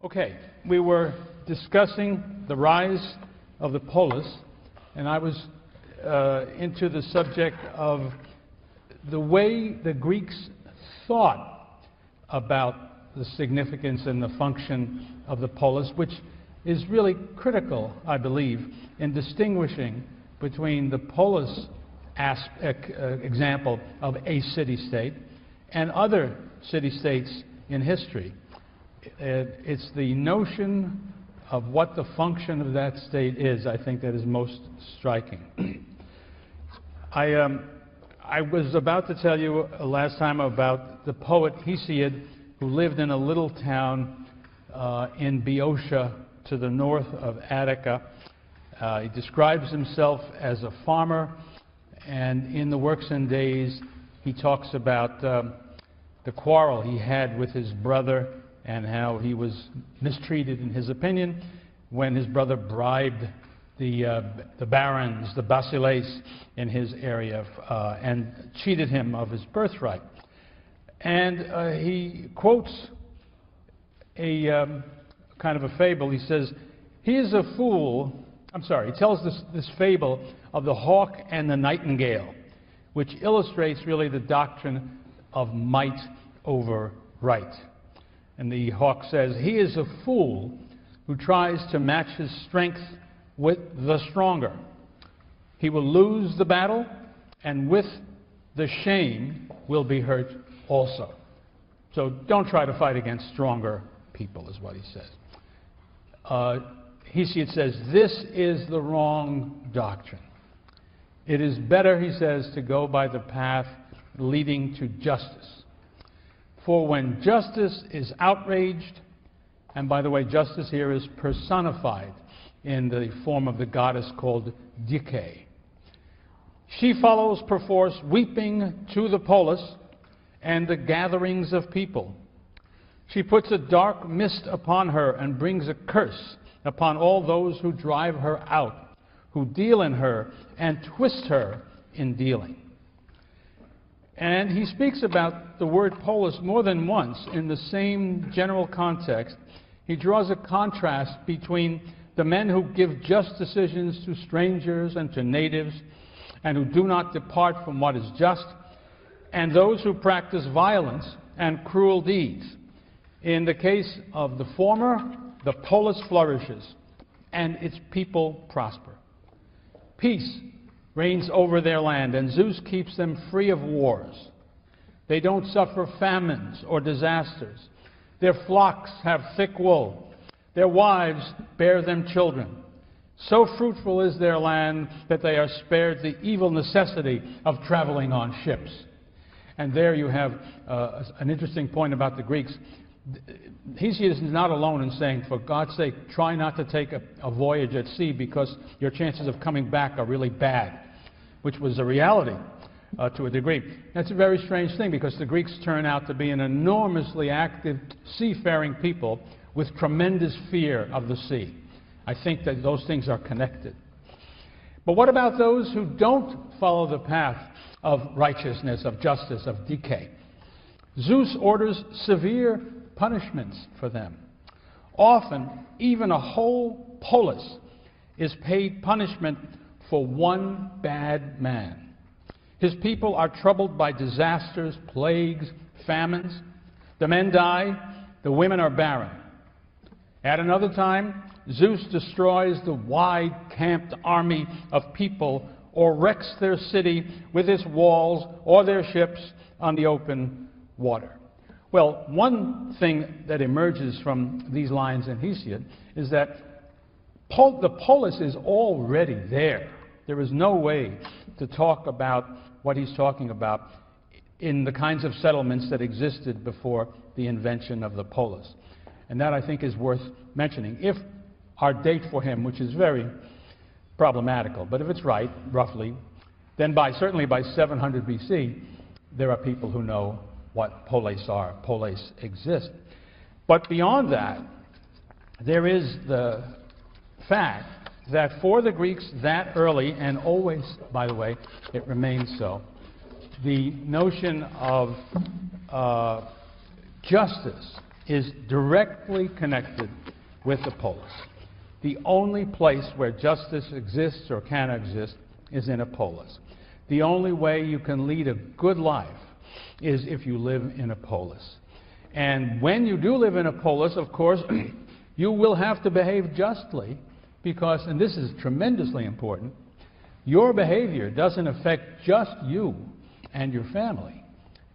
Okay, we were discussing the rise of the polis, and I was into the subject of the way the Greeks thought about the significance and the function of the polis, which is really critical, I believe, in distinguishing between the polis example of a city-state and other city-states in history. It's the notion of what the function of that state is, I think, that is most striking. I was about to tell you last time about the poet Hesiod, who lived in a little town in Boeotia to the north of Attica. He describes himself as a farmer, and in the Works and Days he talks about the quarrel he had with his brother and how he was mistreated, in his opinion, when his brother bribed the barons, the basileis in his area, and cheated him of his birthright. And he quotes a kind of a fable. He says, he is a fool, he tells this fable of the hawk and the nightingale, which illustrates really the doctrine of might over right. And the hawk says, he is a fool who tries to match his strength with the stronger. He will lose the battle, and with the shame will be hurt also. So don't try to fight against stronger people, is what he says. Hesiod says, this is the wrong doctrine. It is better, he says, to go by the path leading to justice. For when justice is outraged, and by the way, justice here is personified in the form of the goddess called Dike. She follows perforce, weeping to the polis and the gatherings of people. She puts a dark mist upon her and brings a curse upon all those who drive her out, who deal in her and twist her in dealing. And he speaks about the word polis more than once in the same general context. He draws a contrast between the men who give just decisions to strangers and to natives, and who do not depart from what is just, and those who practice violence and cruel deeds. In the case of the former, the polis flourishes, and its people prosper. Peace reigns over their land, and Zeus keeps them free of wars. They don't suffer famines or disasters. Their flocks have thick wool. Their wives bear them children. So fruitful is their land that they are spared the evil necessity of traveling on ships. And there you have an interesting point about the Greeks. Hesiod is not alone in saying, for God's sake, try not to take a voyage at sea because your chances of coming back are really bad, which was a reality to a degree. That's a very strange thing, because the Greeks turn out to be an enormously active seafaring people with tremendous fear of the sea. I think that those things are connected. But what about those who don't follow the path of righteousness, of justice, of decay? Zeus orders severe punishments for them. Often, even a whole polis is paid punishment for one bad man. His people are troubled by disasters, plagues, famines. The men die, the women are barren. At another time, Zeus destroys the wide camped army of people, or wrecks their city with its walls or their ships on the open water. Well, one thing that emerges from these lines in Hesiod is that the polis is already there. There is no way to talk about what he's talking about in the kinds of settlements that existed before the invention of the polis. And that, I think, is worth mentioning. If our date for him, which is very problematical, but if it's right, roughly, then certainly by 700 BC, there are people who know what polis are. Polis exist. But beyond that, there is the fact that for the Greeks that early, and always, by the way, it remains so, the notion of justice is directly connected with the polis. The only place where justice exists or can exist is in a polis. The only way you can lead a good life is if you live in a polis. And when you do live in a polis, of course, you will have to behave justly because, and this is tremendously important, your behavior doesn't affect just you and your family.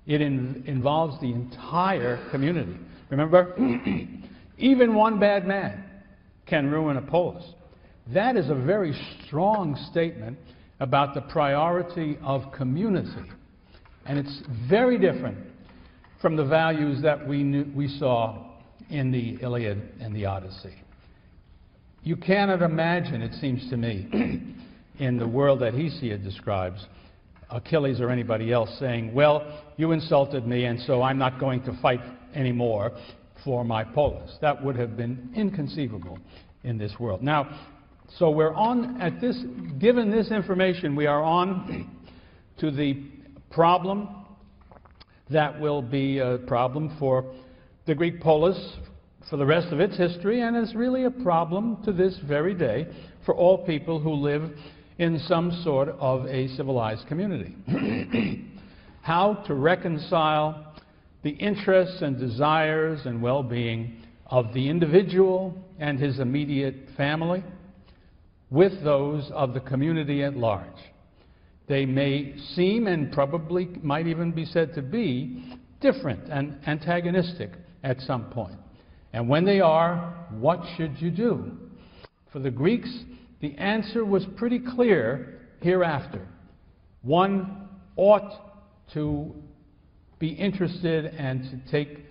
It involves the entire community. Remember, even one bad man can ruin a polis. That is a very strong statement about the priority of community. And it's very different from the values that we saw in the Iliad and the Odyssey. You cannot imagine, it seems to me, in the world that Hesiod describes, Achilles or anybody else saying, well, you insulted me and so I'm not going to fight anymore for my polis. That would have been inconceivable in this world. Now, so we're on at this, given this information, we are on to the problem that will be a problem for the Greek polis for the rest of its history, and is really a problem to this very day for all people who live in some sort of a civilized community. How to reconcile the interests and desires and well-being of the individual and his immediate family with those of the community at large. They may seem, and probably might even be said to be, different and antagonistic at some point. And when they are, what should you do? For the Greeks, the answer was pretty clear hereafter. One ought to be interested and to take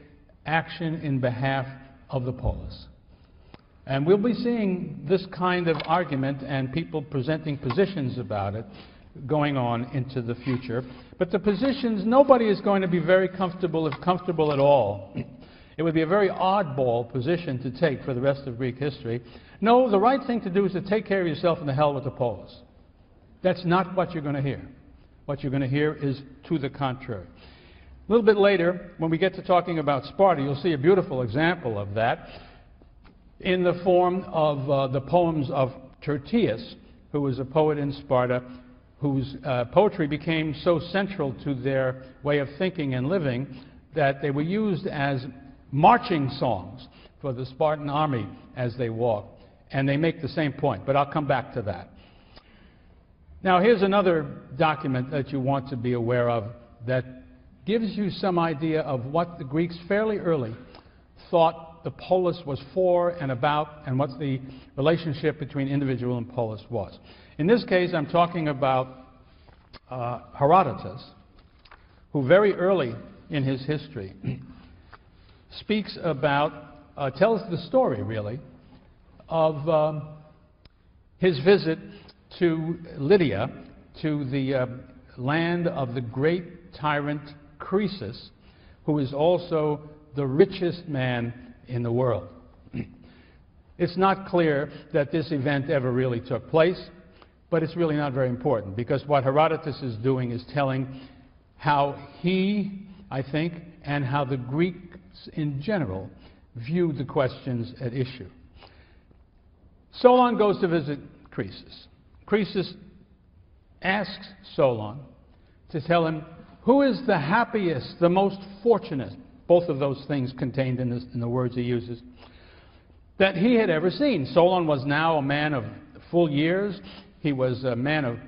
action in behalf of the polis. And we'll be seeing this kind of argument and people presenting positions about it going on into the future. But the positions, nobody is going to be very comfortable, if comfortable at all. It would be a very oddball position to take for the rest of Greek history. No, the right thing to do is to take care of yourself and the hell with the polis. That's not what you're going to hear. What you're going to hear is to the contrary. A little bit later, when we get to talking about Sparta, you'll see a beautiful example of that in the form of the poems of Tertius, who was a poet in Sparta, whose poetry became so central to their way of thinking and living that they were used as marching songs for the Spartan army as they walked. And they make the same point, but I'll come back to that. Now, here's another document that you want to be aware of that gives you some idea of what the Greeks fairly early thought the polis was for and about, and what the relationship between individual and polis was. In this case, I'm talking about Herodotus, who very early in his history speaks about, tells the story, really, of his visit to Lydia, to the land of the great tyrant Croesus, who is also the richest man in the world. It's not clear that this event ever really took place, but it's really not very important, because what Herodotus is doing is telling how he, I think, and how the Greeks in general viewed the questions at issue. Solon goes to visit Croesus. Croesus asks Solon to tell him who is the happiest, the most fortunate, both of those things contained in the words he uses, that he had ever seen. Solon was now a man of full years. He was a man of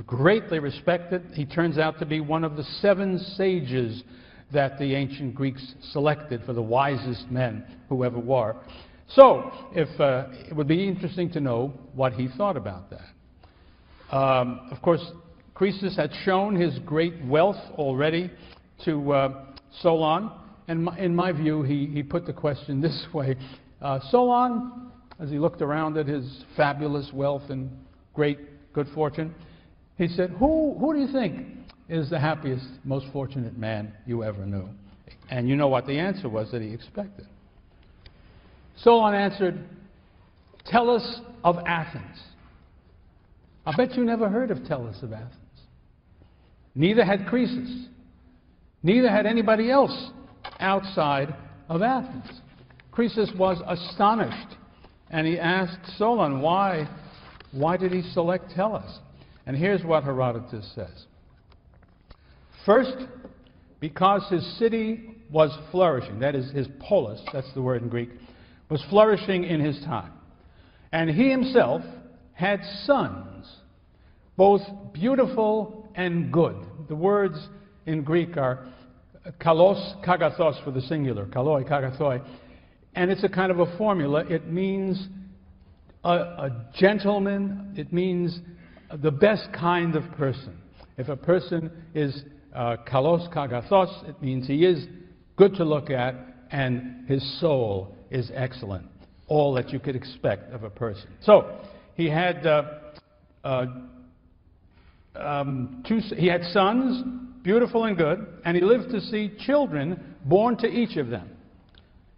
greatly respected. He turns out to be one of the 7 sages that the ancient Greeks selected for the wisest men who ever were. So, it would be interesting to know what he thought about that. Of course, Croesus had shown his great wealth already to Solon, and in my view, he put the question this way. Solon, as he looked around at his fabulous wealth and great good fortune, he said, who do you think is the happiest, most fortunate man you ever knew? And you know what the answer was that he expected. Solon answered, Tellus of Athens. I bet you never heard of Tellus of Athens. Neither had Croesus. Neither had anybody else outside of Athens. Croesus was astonished, and he asked Solon, why did he select Tellus? And here's what Herodotus says. First, because his city was flourishing, that is, his polis, that's the word in Greek, was flourishing in his time. And he himself had sons, both beautiful and good. The words in Greek are kalos kagathos for the singular, kaloi kagathoi, and it's a kind of a formula. It means a gentleman. It means the best kind of person. If a person is kalos kagathos, it means he is good to look at and his soul is excellent. All that you could expect of a person. So he had he had sons, beautiful and good, and he lived to see children born to each of them.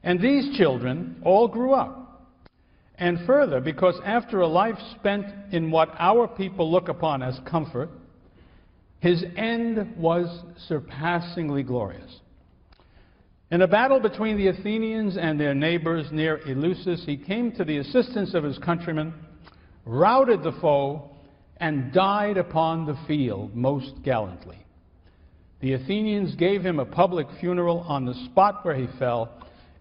And these children all grew up. And further, because after a life spent in what our people look upon as comfort, his end was surpassingly glorious. In a battle between the Athenians and their neighbors near Eleusis, he came to the assistance of his countrymen, routed the foe, and died upon the field most gallantly. The Athenians gave him a public funeral on the spot where he fell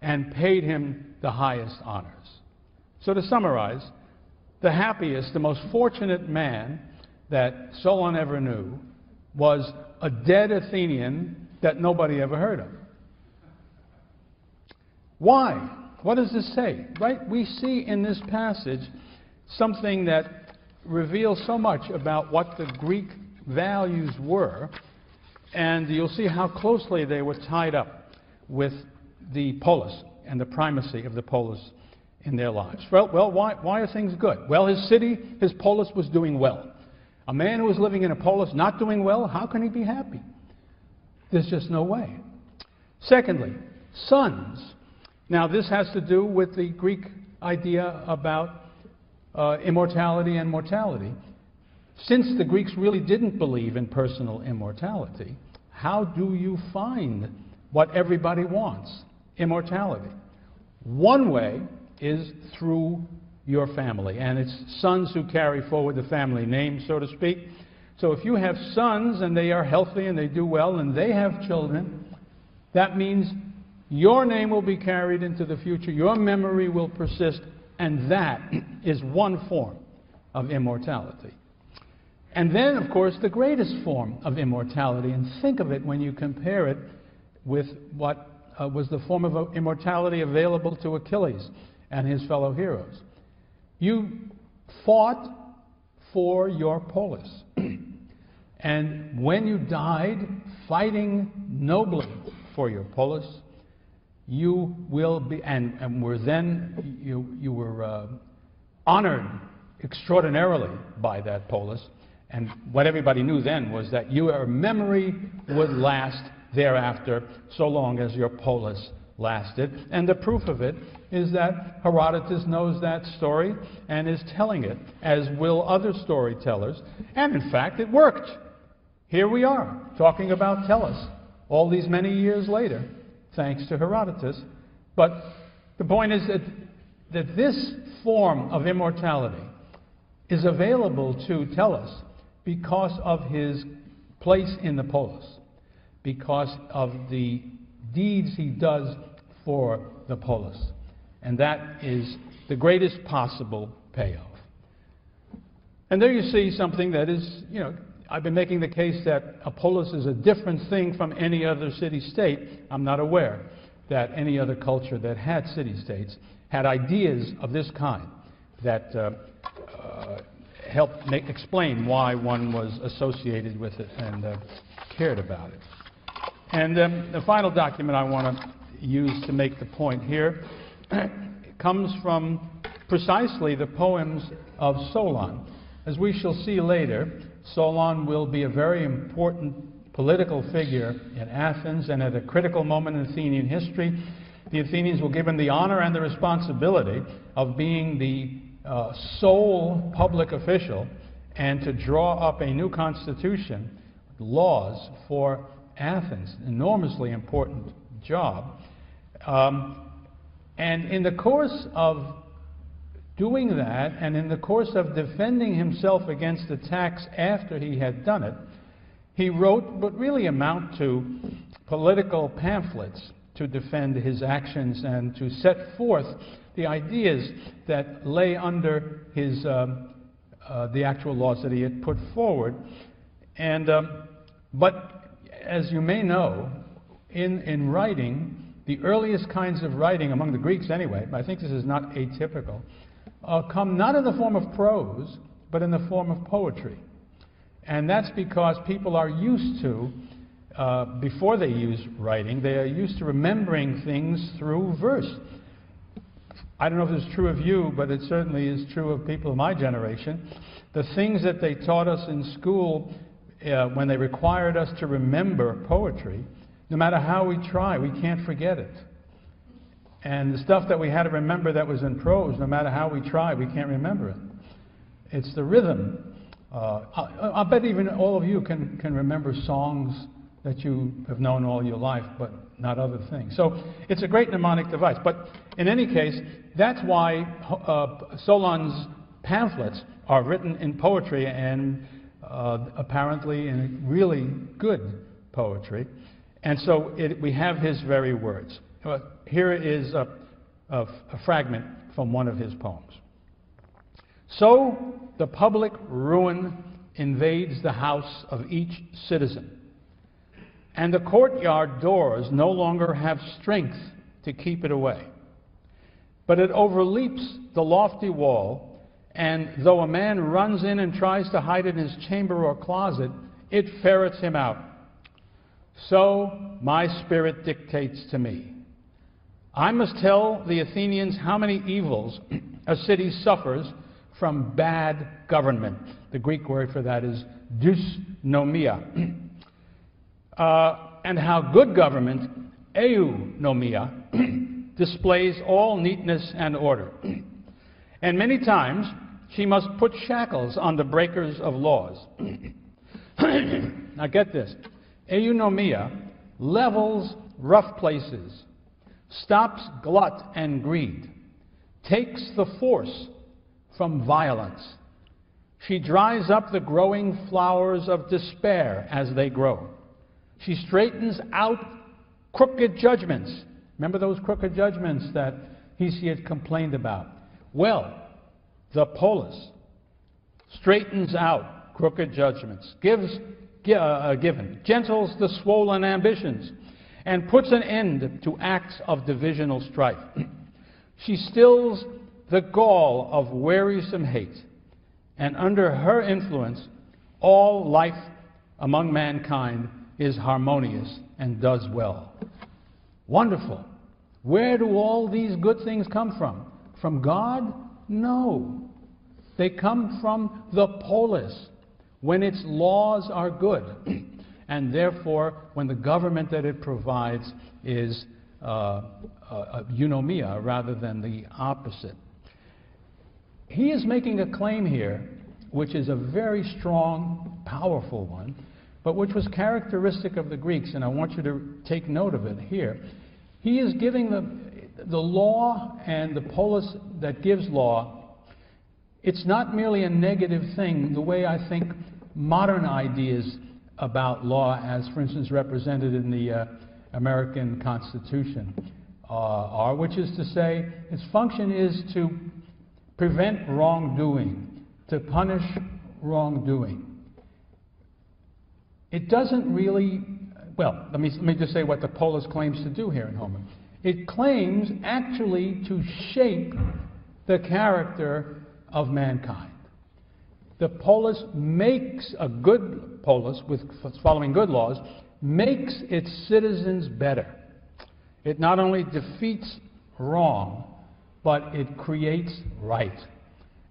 and paid him the highest honors. So to summarize, the happiest, the most fortunate man that Solon ever knew was a dead Athenian that nobody ever heard of. Why? What does this say? Right? We see in this passage something that reveals so much about what the Greek values were, and you'll see how closely they were tied up with the polis and the primacy of the polis in their lives. Well, why are things good? Well, his city, his polis was doing well. A man who is living in a polis not doing well, how can he be happy? There's just no way. Secondly, sons. Now, this has to do with the Greek idea about immortality and mortality. Since the Greeks really didn't believe in personal immortality, how do you find what everybody wants? Immortality. One way is through your family, and it's sons who carry forward the family name, so to speak. So if you have sons and they are healthy and they do well and they have children, that means your name will be carried into the future, your memory will persist, and that is one form of immortality. And then, of course, the greatest form of immortality, and think of it when you compare it with what was the form of immortality available to Achilles and his fellow heroes. You fought for your polis. And when you died fighting nobly for your polis, you will be, and were then, you were honored extraordinarily by that polis. And what everybody knew then was that your memory would last thereafter so long as your polis lasted. And the proof of it is that Herodotus knows that story and is telling it, as will other storytellers. And in fact, it worked. Here we are, talking about Tellus all these many years later, thanks to Herodotus. But the point is that this form of immortality is available to Tellus because of his place in the polis, because of the deeds he does for the polis. And that is the greatest possible payoff. And there you see something that is, I've been making the case that a polis is a different thing from any other city-state. I'm not aware that any other culture that had city-states had ideas of this kind that helped explain why one was associated with it and cared about it. And the final document I want to use to make the point here comes from precisely the poems of Solon. As we shall see later, Solon will be a very important political figure in Athens, and at a critical moment in Athenian history, the Athenians will give him the honor and the responsibility of being the sole public official and to draw up a new constitution, laws for Athens. Enormously important job. And in the course of doing that, and in the course of defending himself against attacks after he had done it, he wrote what really amount to political pamphlets to defend his actions and to set forth the ideas that lay under his, the actual laws that he had put forward. And, but as you may know, in writing, the earliest kinds of writing, among the Greeks anyway, I think this is not atypical, come not in the form of prose, but in the form of poetry. And that's because people are used to, before they use writing, they are used to remembering things through verse. I don't know if it's true of you, but it certainly is true of people of my generation. The things that they taught us in school when they required us to remember poetry, no matter how we try, we can't forget it. And the stuff that we had to remember that was in prose, no matter how we try, we can't remember it. It's the rhythm. I'll bet even all of you can remember songs that you have known all your life, but not other things. So it's a great mnemonic device. But in any case, that's why Solon's pamphlets are written in poetry, and apparently in really good poetry. And so we have his very words. Here is a fragment from one of his poems. So the public ruin invades the house of each citizen, and the courtyard doors no longer have strength to keep it away. But it overleaps the lofty wall, and though a man runs in and tries to hide in his chamber or closet, it ferrets him out. So my spirit dictates to me. I must tell the Athenians how many evils a city suffers from bad government. The Greek word for that is dysnomia. And how good government, eunomia, displays all neatness and order. And many times she must put shackles on the breakers of laws. Now get this. Eunomia levels rough places, stops glut and greed, takes the force from violence. She dries up the growing flowers of despair as they grow. She straightens out crooked judgments. Remember those crooked judgments that Hesiod complained about? Well, the polis straightens out crooked judgments, gentles the swollen ambitions, and puts an end to acts of divisional strife. She stills the gall of wearisome hate, and under her influence, all life among mankind is harmonious and does well. Wonderful. Where do all these good things come from? From God? No. They come from the polis, when its laws are good, and therefore when the government that it provides is eunomia rather than the opposite. He is making a claim here, which is a very strong, powerful one, but which was characteristic of the Greeks, and I want you to take note of it here. He is giving the law and the polis that gives law. It's not merely a negative thing, the way I think modern ideas about law, as for instance represented in the American Constitution, are, which is to say, its function is to prevent wrongdoing, to punish wrongdoing. It doesn't really, well, let me just say what the polis claims to do here in Homer. It claims actually to shape the character of mankind. The polis makes, a good polis with following good laws, makes its citizens better. It not only defeats wrong, but it creates right.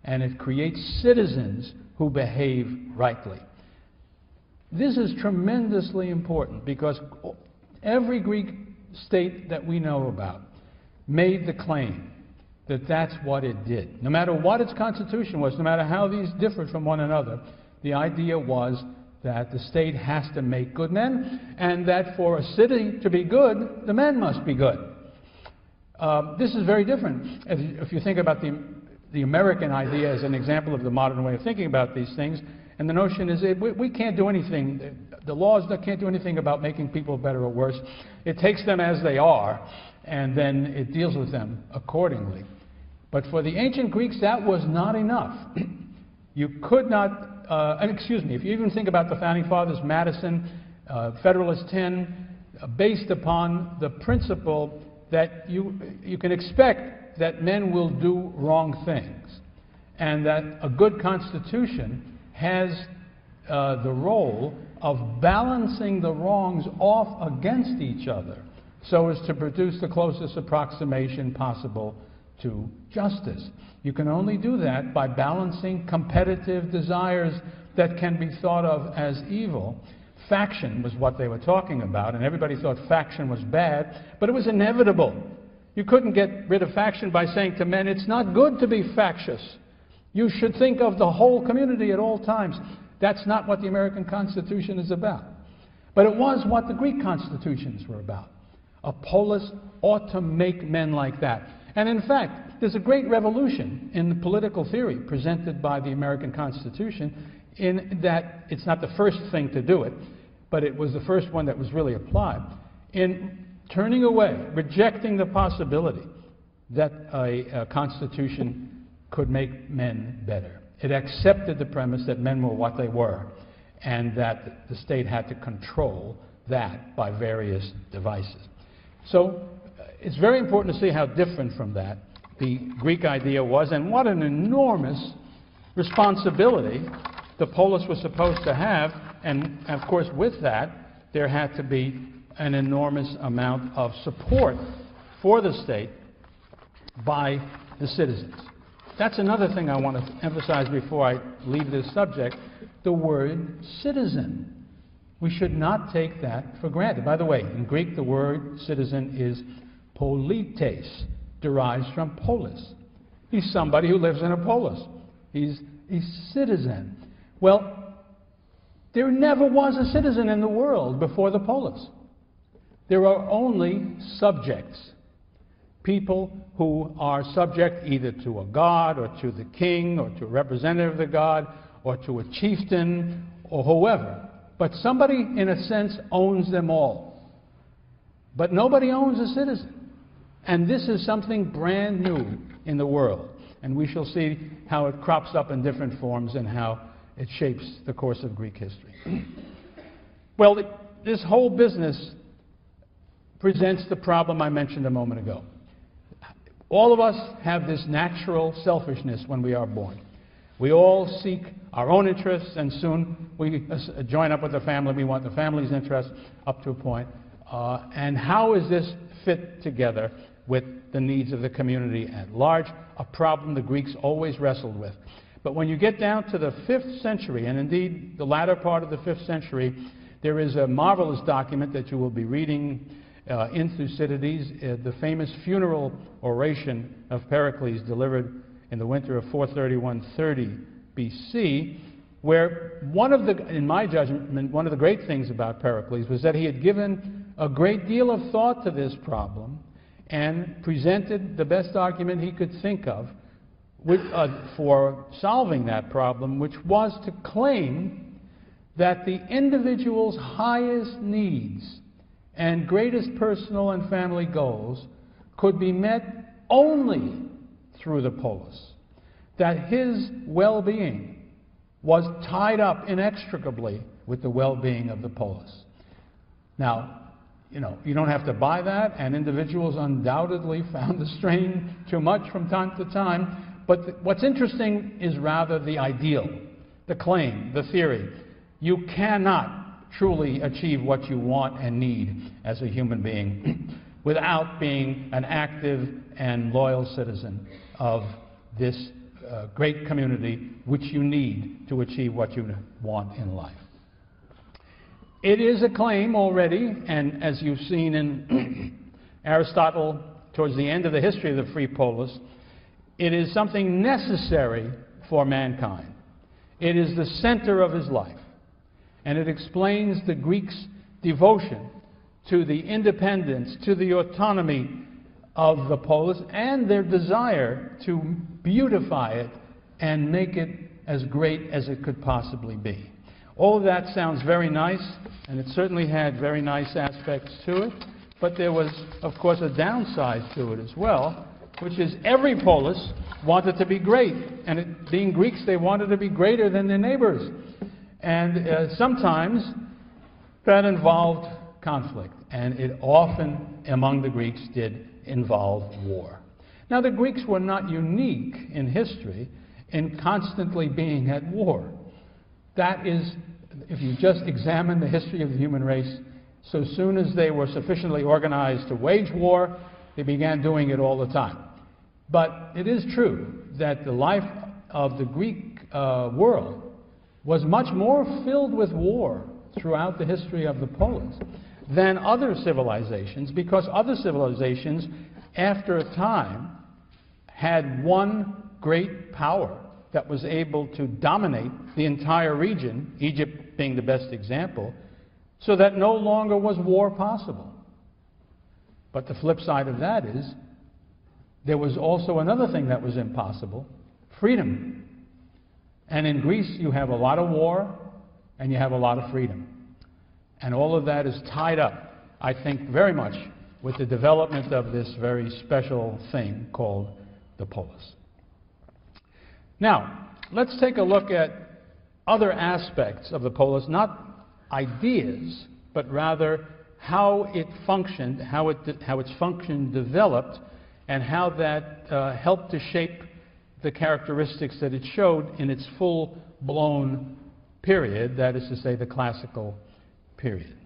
And it creates citizens who behave rightly. This is tremendously important because every Greek state that we know about made the claim that that's what it did. No matter what its constitution was, no matter how these differed from one another, the idea was that the state has to make good men, and that for a city to be good, the men must be good. This is very different. If you think about the American idea as an example of the modern way of thinking about these things, and the notion is we can't do anything, the laws can't do anything about making people better or worse. It takes them as they are, and then it deals with them accordingly. But for the ancient Greeks, that was not enough. You could not, excuse me, if you even think about the Founding Fathers, Madison, Federalist 10, based upon the principle that you can expect that men will do wrong things, and that a good constitution has the role of balancing the wrongs off against each other so as to produce the closest approximation possible to justice. You can only do that by balancing competitive desires that can be thought of as evil. Faction was what they were talking about, and everybody thought faction was bad, but it was inevitable. You couldn't get rid of faction by saying to men, it's not good to be factious. You should think of the whole community at all times. That's not what the American Constitution is about. But it was what the Greek constitutions were about. A polis ought to make men like that. And in fact, there's a great revolution in the political theory presented by the American Constitution, in that it's not the first thing to do it, but it was the first one that was really applied, in turning away, rejecting the possibility that a constitution could make men better. It accepted the premise that men were what they were, and that the state had to control that by various devices. So it's very important to see how different from that the Greek idea was, and what an enormous responsibility the polis was supposed to have. And of course, with that, there had to be an enormous amount of support for the state by the citizens. That's another thing I want to emphasize before I leave this subject, the word citizen. We should not take that for granted. By the way, in Greek, the word citizen is polites, derives from polis. He's somebody who lives in a polis. He's a citizen. Well, there never was a citizen in the world before the polis. There are only subjects, people who are subject either to a god or to the king or to a representative of the god or to a chieftain or whoever. But somebody, in a sense, owns them all. But nobody owns a citizen. And this is something brand new in the world. And we shall see how it crops up in different forms and how it shapes the course of Greek history. Well, this whole business presents the problem I mentioned a moment ago. All of us have this natural selfishness when we are born. We all seek our own interests, and soon we join up with the family. We want the family's interests up to a point. And how is this fit together with the needs of the community at large? A problem the Greeks always wrestled with. But when you get down to the 5th century, and indeed the latter part of the 5th century, there is a marvelous document that you will be reading in Thucydides, the famous funeral oration of Pericles delivered in the winter of 431-30 BC, where in my judgment, one of the great things about Pericles was that he had given a great deal of thought to this problem and presented the best argument he could think of for solving that problem, which was to claim that the individual's highest needs and greatest personal and family goals could be met only through the polis, that his well-being was tied up inextricably with the well-being of the polis. Now, you don't have to buy that, and individuals undoubtedly found the strain too much from time to time, but what's interesting is rather the ideal, the claim, the theory. You cannot truly achieve what you want and need as a human being without being an active and loyal citizen of this great community which you need to achieve what you want in life. It is a claim already, and as you've seen in Aristotle towards the end of the history of the free polis, it is something necessary for mankind. It is the center of his life, and it explains the Greeks' devotion to the independence, to the autonomy of the polis and their desire to beautify it and make it as great as it could possibly be. All of that sounds very nice, and it certainly had very nice aspects to it, but there was, of course, a downside to it as well, which is every polis wanted to be great, and being Greeks, they wanted to be greater than their neighbors. And sometimes that involved conflict, and it often, among the Greeks, did involve war. Now, the Greeks were not unique in history in constantly being at war. That is, if you just examine the history of the human race, so soon as they were sufficiently organized to wage war, they began doing it all the time. But it is true that the life of the Greek world was much more filled with war throughout the history of the polis than other civilizations, because other civilizations, after a time, had one great power that was able to dominate the entire region, Egypt being the best example, so that no longer was war possible. But the flip side of that is, there was also another thing that was impossible: freedom. And in Greece, you have a lot of war, and you have a lot of freedom. And all of that is tied up, I think, very much with the development of this very special thing called the polis. Now, let's take a look at other aspects of the polis, not ideas, but rather how it functioned, how its function developed, and how that helped to shape the characteristics that it showed in its full-blown period, that is to say, the classical period.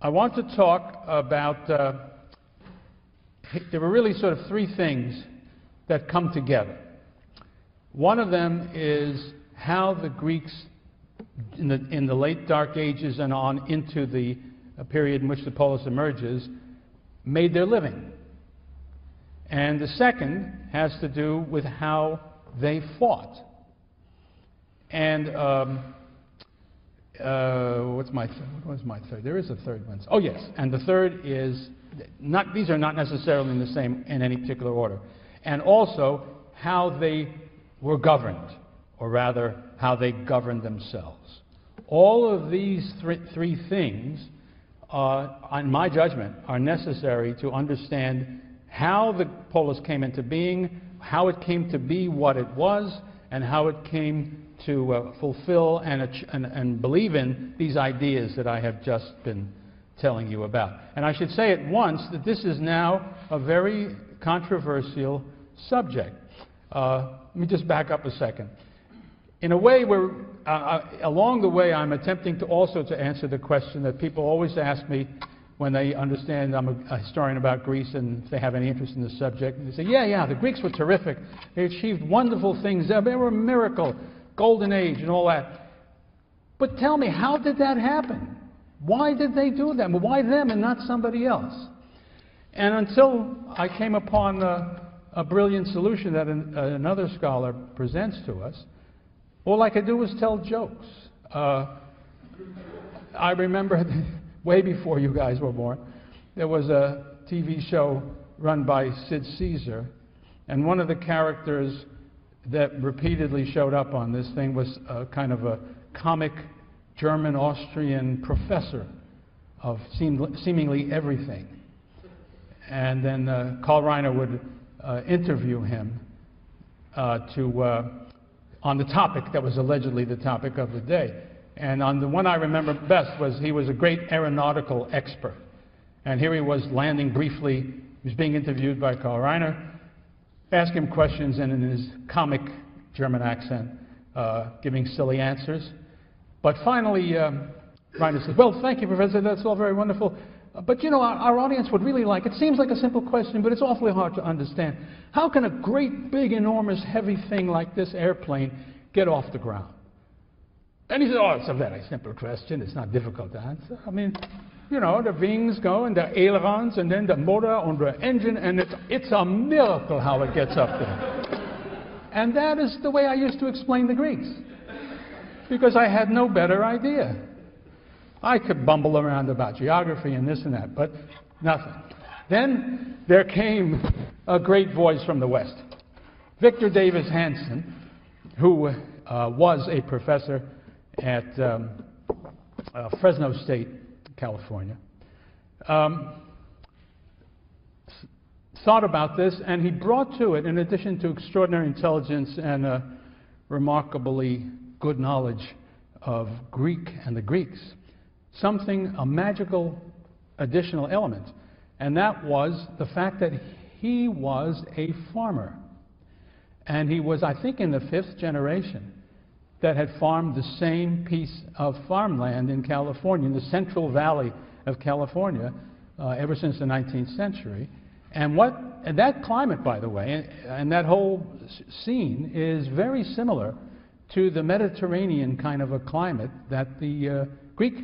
I want to talk about, there were really sort of three things that come together. One of them is how the Greeks, in the late Dark Ages and on into the period in which the polis emerges, made their living. And the second has to do with how they fought. And what was my third? There is a third one. Oh yes, and the third is, these are not necessarily in any particular order. And also how they were governed, or rather, how they governed themselves. All of these three things, in my judgment, are necessary to understand how the polis came into being, how it came to be what it was, and how it came to fulfill and believe in these ideas that I have just been telling you about. And I should say at once that this is now a very controversial subject. Let me just back up a second. In a way, along the way, I'm attempting to also to answer the question that people always ask me when they understand I'm a historian about Greece and if they have any interest in the subject. And they say, yeah, the Greeks were terrific. They achieved wonderful things. They were a miracle, golden age and all that. But tell me, how did that happen? Why did they do that? Why them and not somebody else? And until I came upon a brilliant solution that another scholar presents to us, all I could do was tell jokes. I remember way before you guys were born, there was a TV show run by Sid Caesar, and one of the characters that repeatedly showed up on this thing was kind of a comic German-Austrian professor of seemingly everything. And then Carl Reiner would interview him on the topic that was allegedly the topic of the day. And on the one I remember best was he was a great aeronautical expert. And here he was landing briefly. He was being interviewed by Carl Reiner, asked him questions, and in his comic German accent, giving silly answers. But finally, Reiner said, well, thank you, Professor, that's all very wonderful. But you know, our audience would really like, it seems like a simple question, but it's awfully hard to understand. How can a great, big, enormous, heavy thing like this airplane get off the ground? And he said, oh, it's a very simple question. It's not difficult to answer. I mean, you know, the wings go and the ailerons and then the motor and the engine, and it's a miracle how it gets up there. And that is the way I used to explain the Greeks, because I had no better idea. I could bumble around about geography and this and that, but nothing. Then there came a great voice from the West. Victor Davis Hanson, who was a professor at Fresno State, California, thought about this, and he brought to it, in addition to extraordinary intelligence and a remarkably good knowledge of Greek and the Greeks, a magical additional element, and that was the fact that he was a farmer. And he was, I think, in the 5th generation that had farmed the same piece of farmland in California, in the Central Valley of California, ever since the 19th century. And that climate, by the way, and that whole scene is very similar to the Mediterranean kind of a climate that the Greek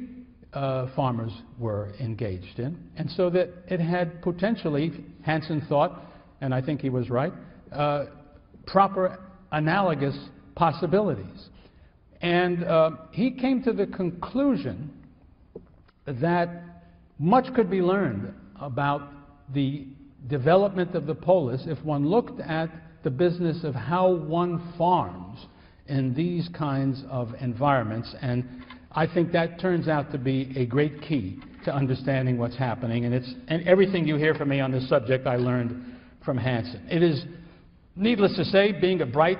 farmers were engaged in. And so that it had potentially, Hanson thought, and I think he was right, proper analogous possibilities. And he came to the conclusion that much could be learned about the development of the polis if one looked at the business of how one farms in these kinds of environments. And I think that turns out to be a great key to understanding what's happening. And everything you hear from me on this subject I learned from Hanson. It is, needless to say, being a bright,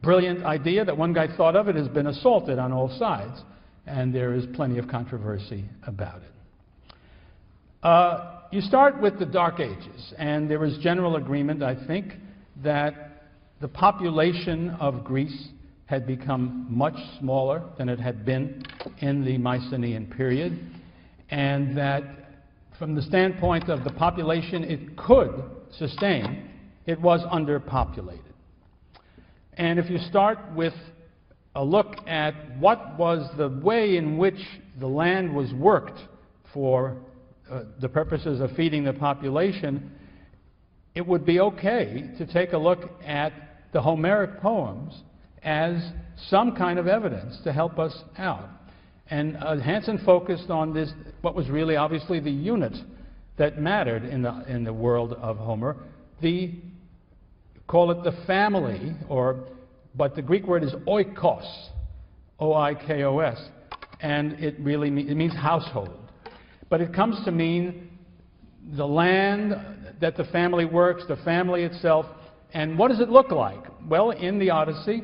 brilliant idea that one guy thought of, it has been assaulted on all sides, and there is plenty of controversy about it. You start with the Dark Ages, and there is general agreement, I think, that the population of Greece had become much smaller than it had been in the Mycenaean period, and that from the standpoint of the population it could sustain, it was underpopulated. And if you start with a look at what was the way in which the land was worked for the purposes of feeding the population, it would be okay to take a look at the Homeric poems as some kind of evidence to help us out. And Hanson focused on this, what was really obviously the unit that mattered in the world of Homer, call it the family, but the Greek word is oikos, O-I-K-O-S, and it means household. But it comes to mean the land that the family works, the family itself. And what does it look like? Well, in the Odyssey,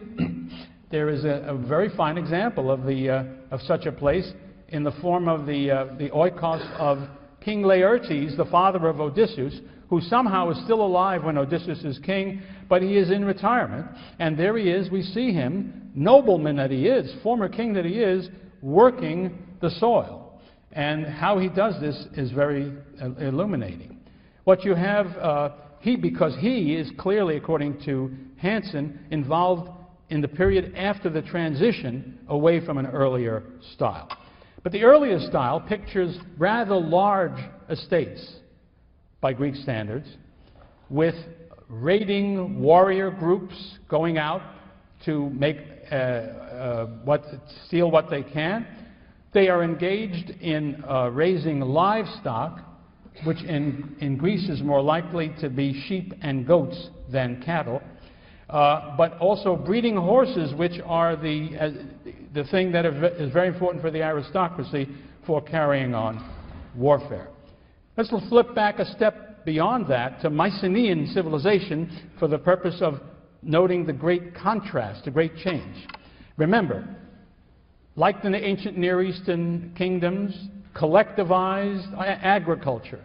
there is a very fine example of such a place in the form of the oikos of King Laertes, the father of Odysseus, who somehow is still alive when Odysseus is king, but he is in retirement. And there he is, we see him, nobleman that he is, former king that he is, working the soil. And how he does this is very illuminating. What you have, because he is clearly, according to Hanson, involved in the period after the transition away from an earlier style. But the earlier style pictures rather large estates by Greek standards, with raiding warrior groups going out to make steal what they can. They are engaged in raising livestock, which in Greece is more likely to be sheep and goats than cattle, but also breeding horses, which are the thing that is very important for the aristocracy for carrying on warfare. Let's flip back a step beyond that to Mycenaean civilization for the purpose of noting the great contrast, the great change. Remember, like the ancient Near Eastern kingdoms, collectivized agriculture,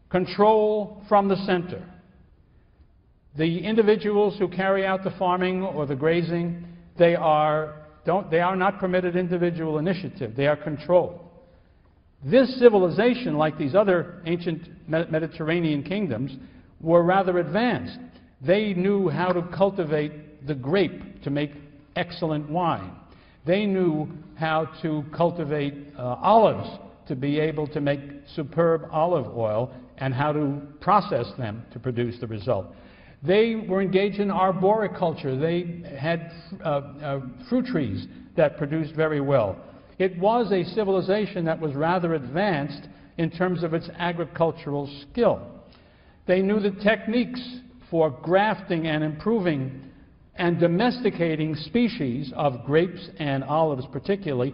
control from the center. The individuals who carry out the farming or the grazing, they are not permitted individual initiative. They are controlled. This civilization, like these other ancient Mediterranean kingdoms, were rather advanced. They knew how to cultivate the grape to make excellent wine. They knew how to cultivate olives to be able to make superb olive oil and how to process them to produce the result. They were engaged in arboriculture. They had fruit trees that produced very well. It was a civilization that was rather advanced in terms of its agricultural skill. They knew the techniques for grafting and improving and domesticating species of grapes and olives particularly.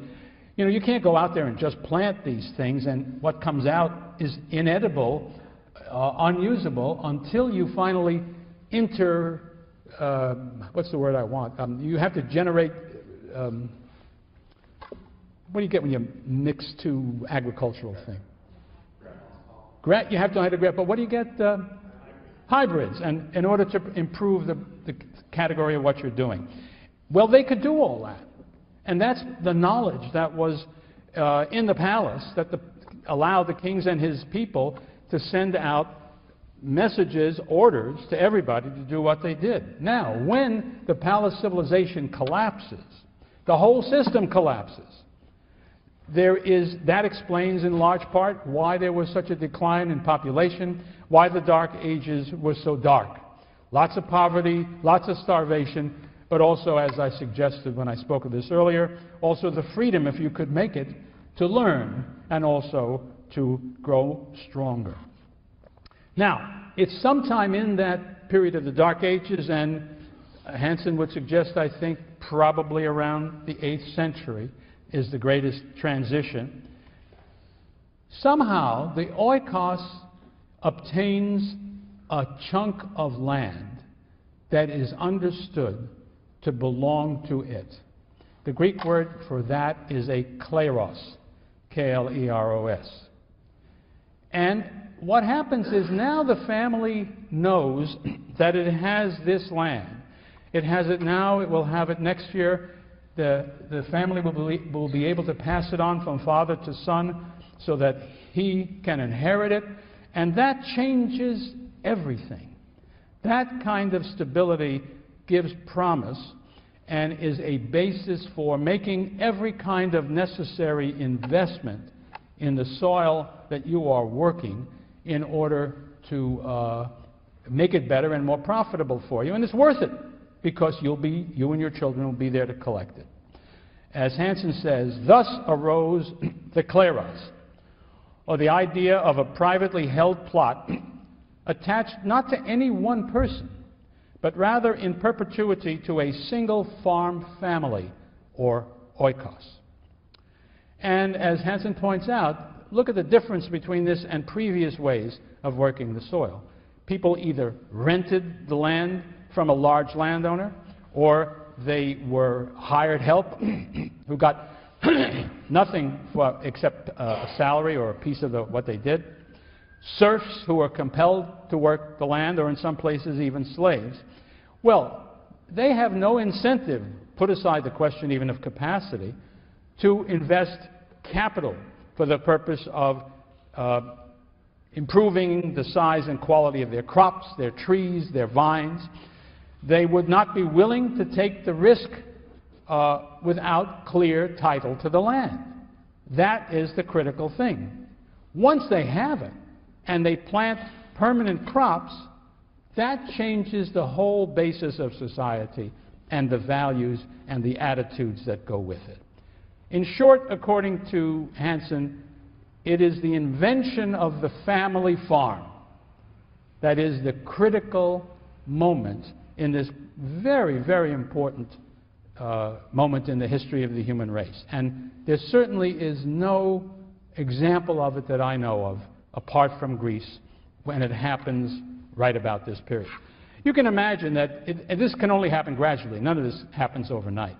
You know, you can't go out there and just plant these things and what comes out is inedible, unusable, until you finally what's the word I want? You have to generate, what do you get when you mix two agricultural things? You have to know how to graft, but what do you get? Hybrids, and in order to improve the category of what you're doing. Well, they could do all that. And that's the knowledge that was in the palace that allowed the kings and his people to send out messages, orders to everybody to do what they did. Now, when the palace civilization collapses, the whole system collapses. That explains in large part why there was such a decline in population, why the Dark Ages were so dark. Lots of poverty, lots of starvation, but also, as I suggested when I spoke of this earlier, also the freedom, if you could make it, to learn and also to grow stronger. Now, it's sometime in that period of the Dark Ages, and Hansen would suggest, I think, probably around the 8th century is the greatest transition. Somehow, the oikos obtains a chunk of land that is understood to belong to it. The Greek word for that is a kleros, K-L-E-R-O-S. And what happens is now the family knows that it has this land. It has it now, it will have it next year. The family will be able to pass it on from father to son so that he can inherit it. And that changes everything. That kind of stability gives promise and is a basis for making every kind of necessary investment in the soil that you are working in order to make it better and more profitable for you. And it's worth it because you and your children will be there to collect it. As Hansen says, thus arose the kleros, or the idea of a privately held plot attached not to any one person, but rather in perpetuity to a single farm family, or oikos. And as Hansen points out, look at the difference between this and previous ways of working the soil. People either rented the land from a large landowner, or they were hired help who got nothing except a salary or a piece of what they did. Serfs who were compelled to work the land, or in some places even slaves. Well, they have no incentive, put aside the question even of capacity, to invest capital for the purpose of improving the size and quality of their crops, their trees, their vines. They would not be willing to take the risk without clear title to the land. That is the critical thing. Once they have it, and they plant permanent crops, that changes the whole basis of society and the values and the attitudes that go with it. In short, according to Hansen, it is the invention of the family farm that is the critical moment in this very, very important moment in the history of the human race. And there certainly is no example of it that I know of, apart from Greece, when it happens right about this period. You can imagine that this can only happen gradually. None of this happens overnight.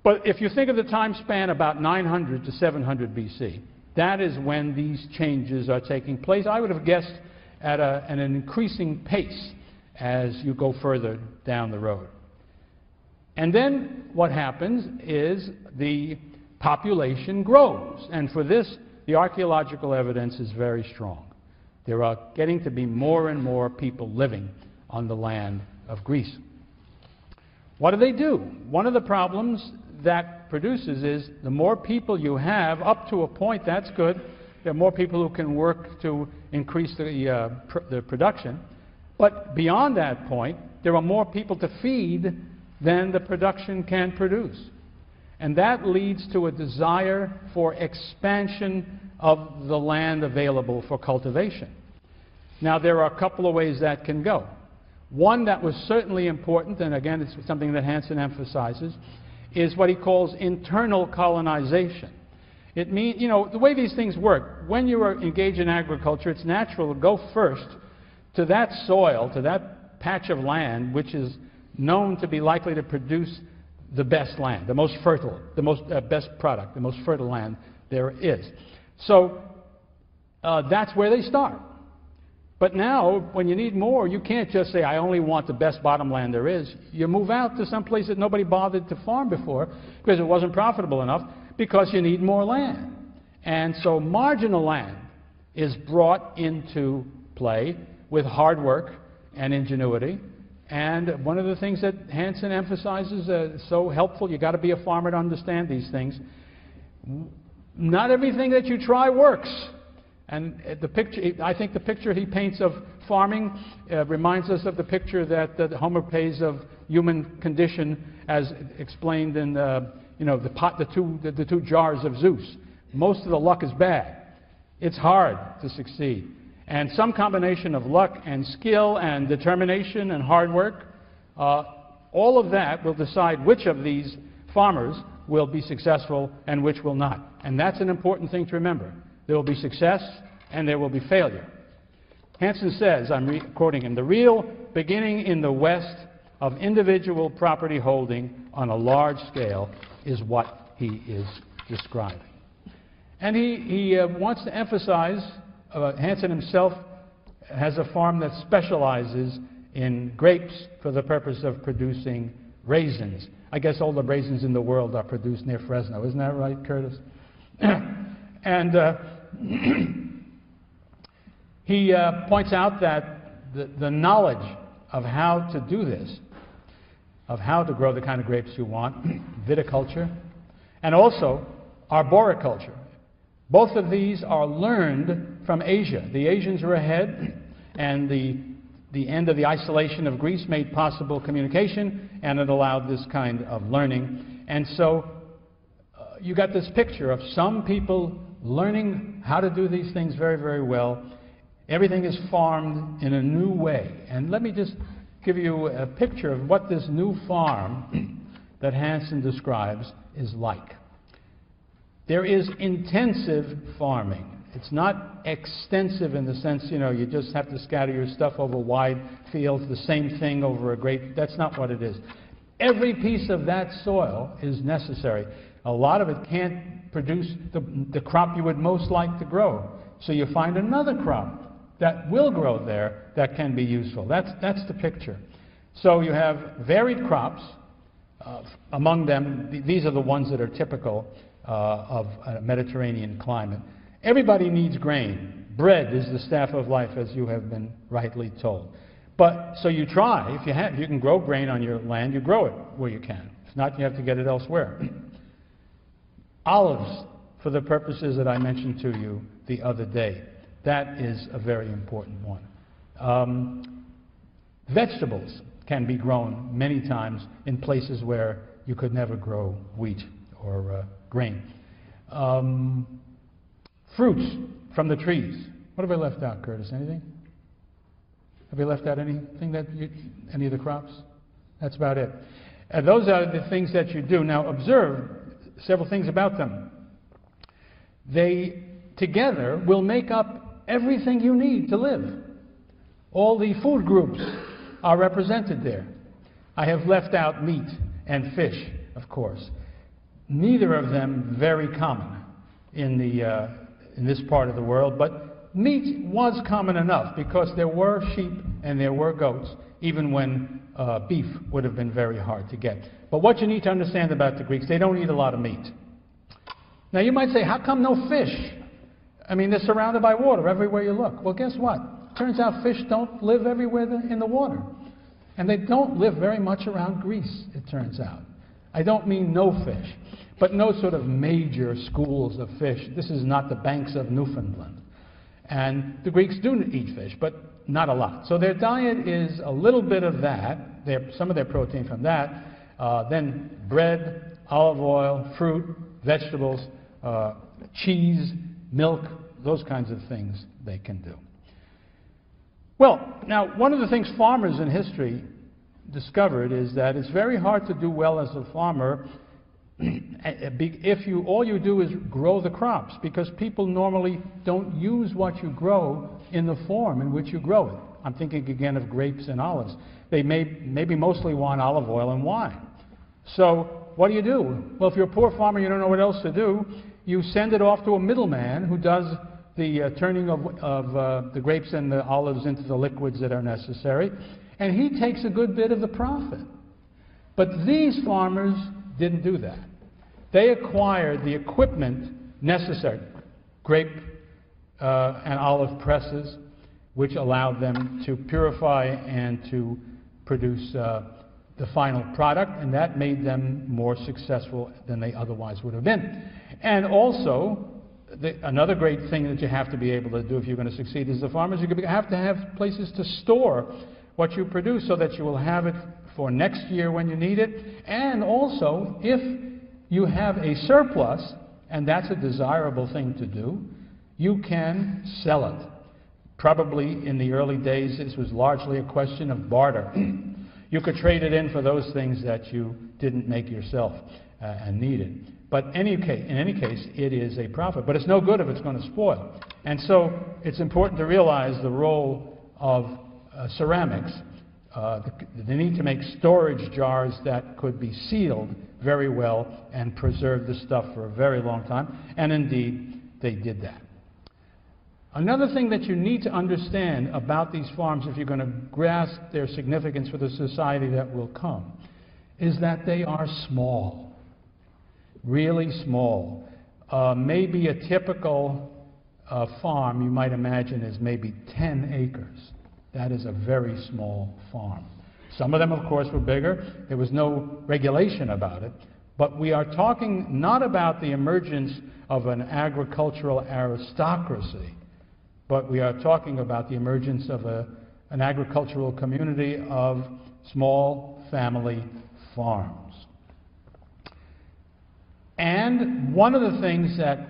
But if you think of the time span about 900 to 700 BC, that is when these changes are taking place. I would have guessed at an increasing pace as you go further down the road. And then what happens is the population grows. And for this, the archaeological evidence is very strong. There are getting to be more and more people living on the land of Greece. What do? One of the problems that produces is the more people you have, up to a point, that's good. There are more people who can work to increase the production. But beyond that point, there are more people to feed than the production can produce. And that leads to a desire for expansion of the land available for cultivation. Now, there are a couple of ways that can go. One that was certainly important, and again, it's something that Hansen emphasizes, is what he calls internal colonization. It means, you know, the way these things work, when you are engaged in agriculture, it's natural to go first to that soil, to that patch of land, which is known to be likely to produce the best land, the most fertile, the most best product, the most fertile land there is. So that's where they start. But now, when you need more, you can't just say, I only want the best bottom land there is. You move out to some place that nobody bothered to farm before because it wasn't profitable enough, because you need more land. And so marginal land is brought into play with hard work and ingenuity. And one of the things that Hansen emphasizes is so helpful, you've got to be a farmer to understand these things. Not everything that you try works. And the picture, I think the picture he paints of farming reminds us of the picture that Homer paints of human condition as explained in you know, the two jars of Zeus. Most of the luck is bad. It's hard to succeed. And some combination of luck and skill and determination and hard work, all of that will decide which of these farmers will be successful and which will not. And that's an important thing to remember. There will be success and there will be failure. Hansen says, I'm quoting him, the real beginning in the West of individual property holding on a large scale is what he is describing. And he wants to emphasize, Hansen himself has a farm that specializes in grapes for the purpose of producing raisins. I guess all the raisins in the world are produced near Fresno. Isn't that right, Curtis? And he points out that the knowledge of how to do this, of how to grow the kind of grapes you want, viticulture, and also arboriculture. Both of these are learned from Asia. The Asians were ahead, and the end of the isolation of Greece made possible communication, and it allowed this kind of learning. And so you got this picture of some people learning how to do these things very, very well. Everything is farmed in a new way. And let me just give you a picture of what this new farm that Hansen describes is like. There is intensive farming. It's not extensive in the sense, you know, you just have to scatter your stuff over wide fields, the same thing over a great, that's not what it is. Every piece of that soil is necessary. A lot of it can't produce the crop you would most like to grow. So you find another crop that will grow there that can be useful. That's the picture. So you have varied crops. Among them, these are the ones that are typical of a Mediterranean climate. Everybody needs grain. Bread is the staff of life, as you have been rightly told. But so you try. If you can grow grain on your land, you grow it where you can. If not, you have to get it elsewhere. Olives, for the purposes that I mentioned to you the other day. That is a very important one. Vegetables can be grown many times in places where you could never grow wheat or grain. Fruits from the trees. What have I left out, Curtis? Anything? Have we left out anything any of the crops? That's about it. Those are the things that you do. Now observe several things about them. They together will make up everything you need to live. All the food groups are represented there. I have left out meat and fish, of course. Neither of them very common in this part of the world, but meat was common enough because there were sheep and there were goats, even when beef would have been very hard to get. But what you need to understand about the Greeks, they don't eat a lot of meat. Now you might say, how come no fish? I mean, they're surrounded by water everywhere you look. Well, guess what? Turns out fish don't live everywhere in the water. And they don't live very much around Greece, it turns out. I don't mean no fish, but no sort of major schools of fish. This is not the banks of Newfoundland. And the Greeks do eat fish, but not a lot. So their diet is a little bit of that, some of their protein from that, then bread, olive oil, fruit, vegetables, cheese, milk, those kinds of things they can do. Well, now, one of the things farmers in history discovered is that it's very hard to do well as a farmer if all you do is grow the crops, because people normally don't use what you grow in the form in which you grow it. I'm thinking again of grapes and olives. They maybe mostly want olive oil and wine. So what do? Well, if you're a poor farmer, you don't know what else to do. You send it off to a middleman who does the turning of the grapes and the olives into the liquids that are necessary, and he takes a good bit of the profit. But these farmers didn't do that. They acquired the equipment necessary, grape and olive presses, which allowed them to purify and to produce the final product, and that made them more successful than they otherwise would have been. And also, another great thing that you have to be able to do if you're going to succeed as a farmer is you have to have places to store what you produce so that you will have it for next year when you need it. And also, if you have a surplus, and that's a desirable thing to do, you can sell it. Probably in the early days, this was largely a question of barter. You could trade it in for those things that you didn't make yourself and needed. But in any case, it is a profit. But it's no good if it's going to spoil. And so it's important to realize the role of ceramics, the need to make storage jars that could be sealed very well and preserve the stuff for a very long time. And indeed, they did that. Another thing that you need to understand about these farms, if you're going to grasp their significance for the society that will come, is that they are small, really small. Maybe a typical farm, you might imagine, is maybe 10 acres. That is a very small farm. Some of them, of course, were bigger. There was no regulation about it. But we are talking not about the emergence of an agricultural aristocracy, but we are talking about the emergence of an agricultural community of small family farms. And one of the things that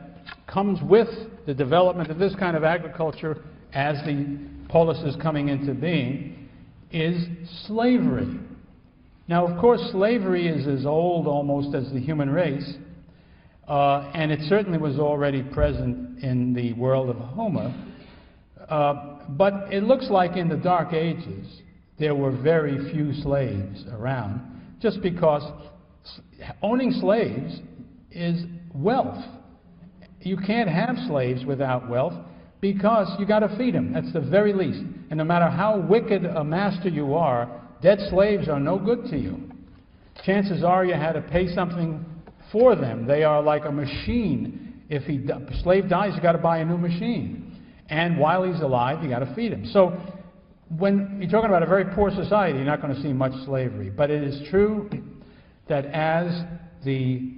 comes with the development of this kind of agriculture as the polis is coming into being is slavery. Now, of course, slavery is as old almost as the human race, and it certainly was already present in the world of Homer. But it looks like in the Dark Ages there were very few slaves around, just because owning slaves is wealth. You can't have slaves without wealth, because you got to feed them. That's the very least. And no matter how wicked a master you are, dead slaves are no good to you. Chances are you had to pay something for them. They are like a machine. If a slave dies, you got to buy a new machine. And while he's alive, you got to feed him. So when you're talking about a very poor society, you're not going to see much slavery. But it is true that as the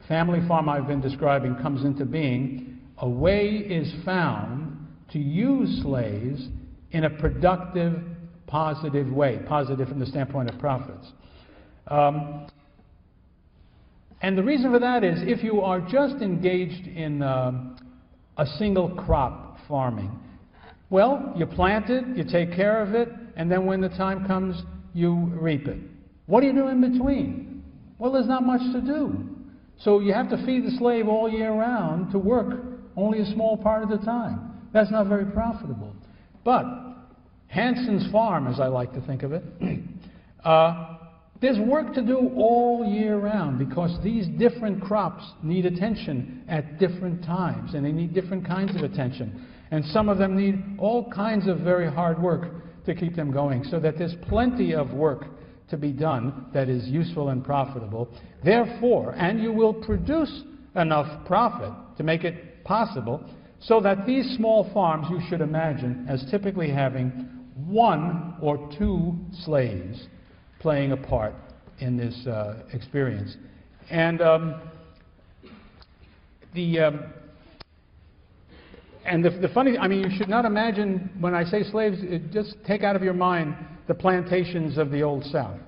family farm I've been describing comes into being, a way is found to use slaves in a productive, positive way, positive from the standpoint of profits. And the reason for that is if you are just engaged in a single crop farming, well, you plant it, you take care of it, and then when the time comes, you reap it. What do you do in between? Well, there's not much to do. So you have to feed the slave all year round to work only a small part of the time. That's not very profitable. But Hanson's farm, as I like to think of it, there's work to do all year round, because these different crops need attention at different times, and they need different kinds of attention. And some of them need all kinds of very hard work to keep them going, so that there's plenty of work to be done that is useful and profitable. Therefore, and you will produce enough profit to make it possible, so that these small farms you should imagine as typically having 1 or 2 slaves playing a part in this experience. And the funny, I mean, you should not imagine, when I say slaves, just take out of your mind the plantations of the Old South.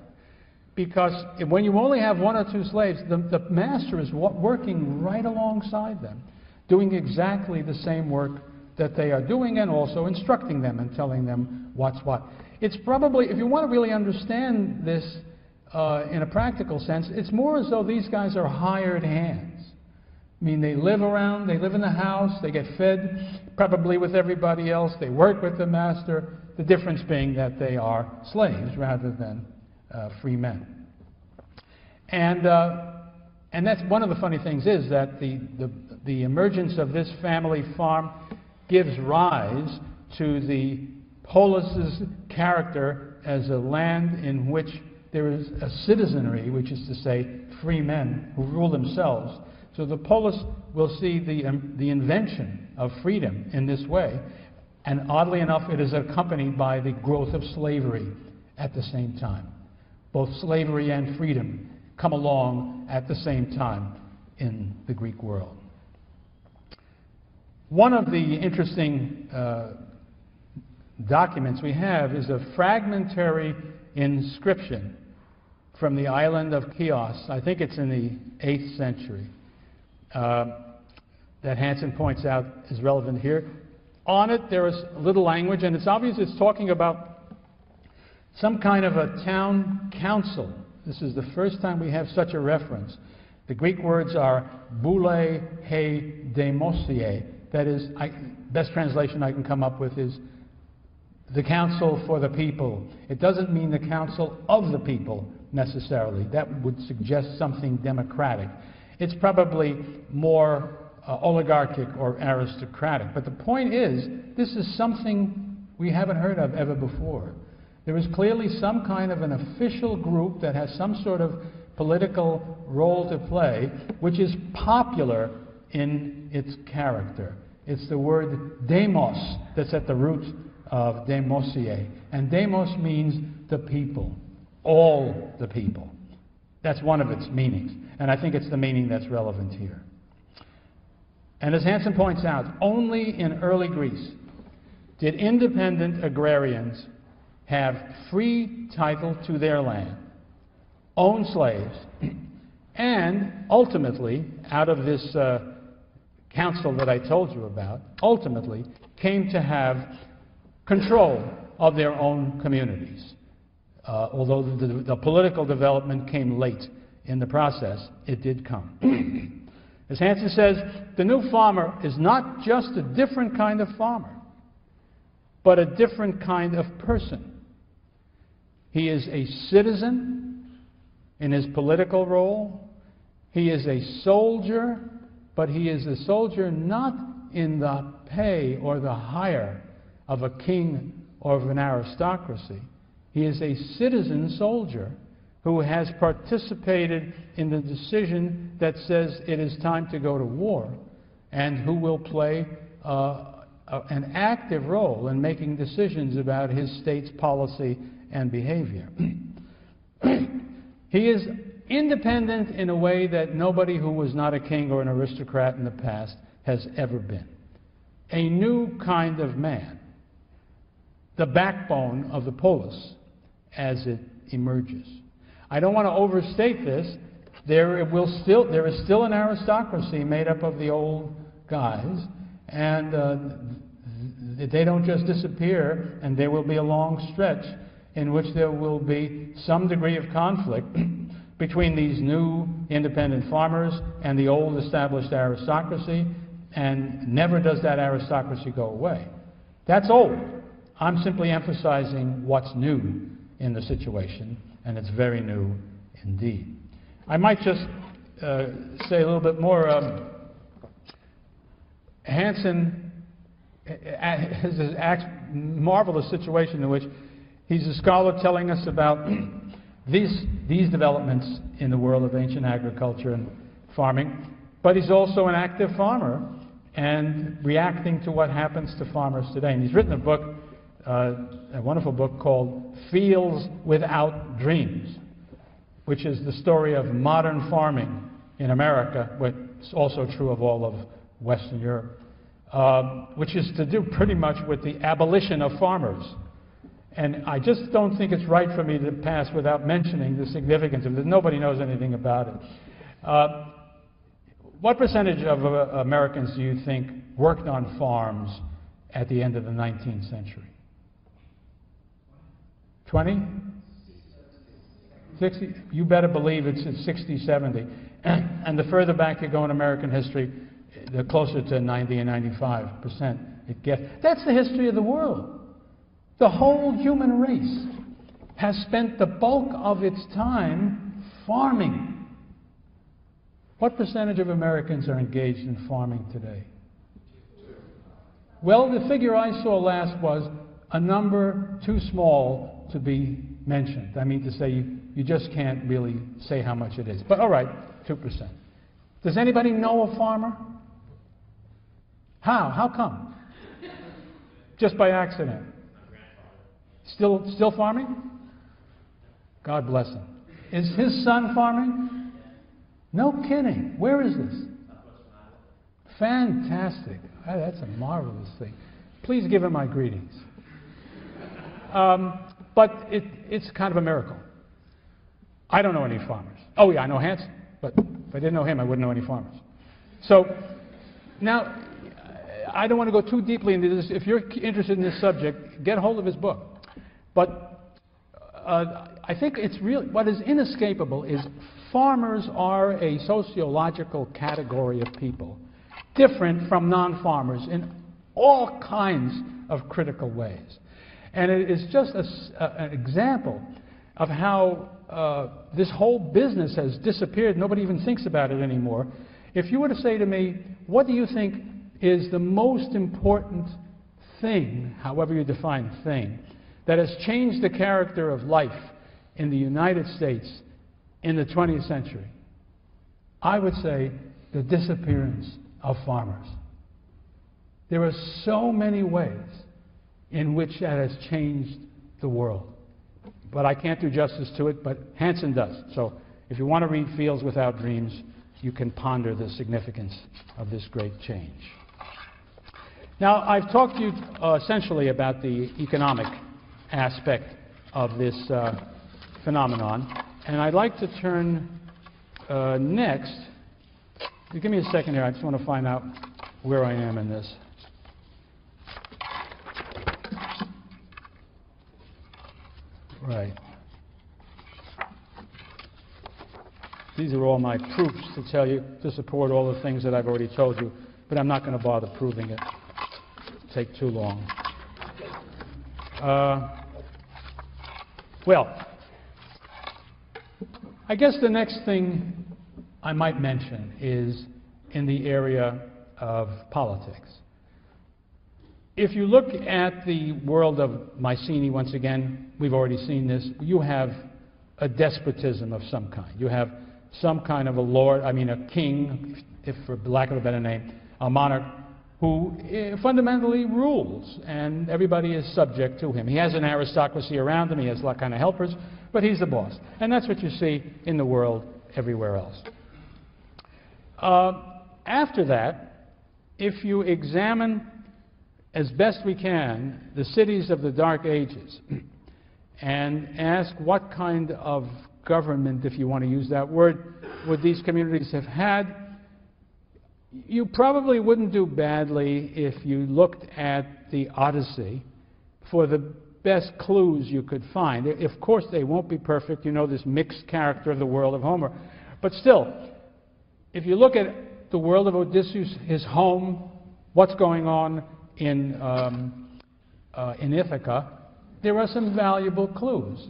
Because when you only have 1 or 2 slaves, the master is working right alongside them, doing exactly the same work that they are doing, and also instructing them and telling them what's what. It's probably, if you want to really understand this in a practical sense, it's more as though these guys are hired hands. I mean, they live around, they live in the house, they get fed probably with everybody else, they work with the master, the difference being that they are slaves rather than free men. And that's one of the funny things, is that the emergence of this family farm gives rise to the polis's character as a land in which there is a citizenry, which is to say free men who rule themselves. So the polis will see the invention of freedom in this way, and oddly enough it is accompanied by the growth of slavery at the same time. Both slavery and freedom come along at the same time in the Greek world. One of the interesting documents we have is a fragmentary inscription from the island of Chios. I think it's in the 8th century. That Hansen points out is relevant here. On it there is a little language, and it's obvious it's talking about some kind of a town council. This is the first time we have such a reference. The Greek words are boule he demosie. That is, best translation I can come up with is the council for the people. It doesn't mean the council of the people necessarily. That would suggest something democratic. It's probably more oligarchic or aristocratic. But the point is, this is something we haven't heard of ever before. There is clearly some kind of an official group that has some sort of political role to play, which is popular in its character. It's the word demos that's at the root of demosie. And demos means the people, all the people. That's one of its meanings. And I think it's the meaning that's relevant here. And as Hansen points out, only in early Greece did independent agrarians have free title to their land, own slaves, and ultimately, out of this council that I told you about, ultimately came to have control of their own communities. Although the political development came late in the process, it did come. As Hansen says, the new farmer is not just a different kind of farmer, but a different kind of person. He is a citizen in his political role. He is a soldier, but he is a soldier not in the pay or the hire of a king or of an aristocracy. He is a citizen soldier who has participated in the decision that says it is time to go to war, and who will play an active role in making decisions about his state's policy and behavior. He is independent in a way that nobody who was not a king or an aristocrat in the past has ever been. A new kind of man, the backbone of the polis as it emerges. I don't want to overstate this. There is still an aristocracy made up of the old guys, and they don't just disappear, and there will be a long stretch in which there will be some degree of conflict between these new independent farmers and the old established aristocracy, and never does that aristocracy go away. That's old. I'm simply emphasizing what's new in the situation, and it's very new indeed. I might just say a little bit more. Hansen has this marvelous situation in which he's a scholar telling us about these developments in the world of ancient agriculture and farming, but he's also an active farmer and reacting to what happens to farmers today. And he's written a book, a wonderful book called Fields Without Dreams, which is the story of modern farming in America, but it's also true of all of Western Europe, which is to do pretty much with the abolition of farmers. And I just don't think it's right for me to pass without mentioning the significance of this. Nobody knows anything about it. What percentage of Americans do you think worked on farms at the end of the 19th century? 20? 60? You better believe it's at 60, 70. And the further back you go in American history, the closer to 90 and 95% it gets. That's the history of the world. The whole human race has spent the bulk of its time farming. What percentage of Americans are engaged in farming today? Well, the figure I saw last was a number too small to be mentioned. I mean to say you just can't really say how much it is. But all right, 2%. Does anybody know a farmer? How? How come? Just by accident. Still farming? God bless him. Is his son farming? No kidding. Where is this? Fantastic. That's a marvelous thing. Please give him my greetings. But it's kind of a miracle. I don't know any farmers. Oh yeah, I know Hanson, but if I didn't know him, I wouldn't know any farmers. So now, I don't want to go too deeply into this. If you're interested in this subject, get hold of his book. But I think it's real. What is inescapable is farmers are a sociological category of people, different from non-farmers in all kinds of critical ways. And it is just an example of how this whole business has disappeared. Nobody even thinks about it anymore. If you were to say to me, what do you think is the most important thing, however you define thing, that has changed the character of life in the United States in the 20th century? I would say the disappearance of farmers. There are so many ways in which that has changed the world. But I can't do justice to it, but Hanson does. So if you want to read Fields Without Dreams, you can ponder the significance of this great change. Now, I've talked to you essentially about the economic aspect of this phenomenon, and I'd like to turn next. Give me a second here. I just want to find out where I am in this. Right. These are all my proofs to tell you, to support all the things that I've already told you, but I'm not going to bother proving it. It'll take too long. Well, I guess the next thing I might mention is in the area of politics. If you look at the world of Mycenae, once again, we've already seen this, you have a despotism of some kind. You have some kind of a lord, I mean a king, if for lack of a better name, a monarch, who fundamentally rules, and everybody is subject to him. He has an aristocracy around him, he has a lot kind of helpers, but he's the boss. And that's what you see in the world everywhere else. After that, if you examine as best we can the cities of the Dark Ages and ask what kind of government, if you want to use that word, would these communities have had, you probably wouldn't do badly if you looked at the Odyssey for the best clues you could find. Of course, they won't be perfect. You know this mixed character of the world of Homer. But still, if you look at the world of Odysseus, his home, what's going on in Ithaca, there are some valuable clues.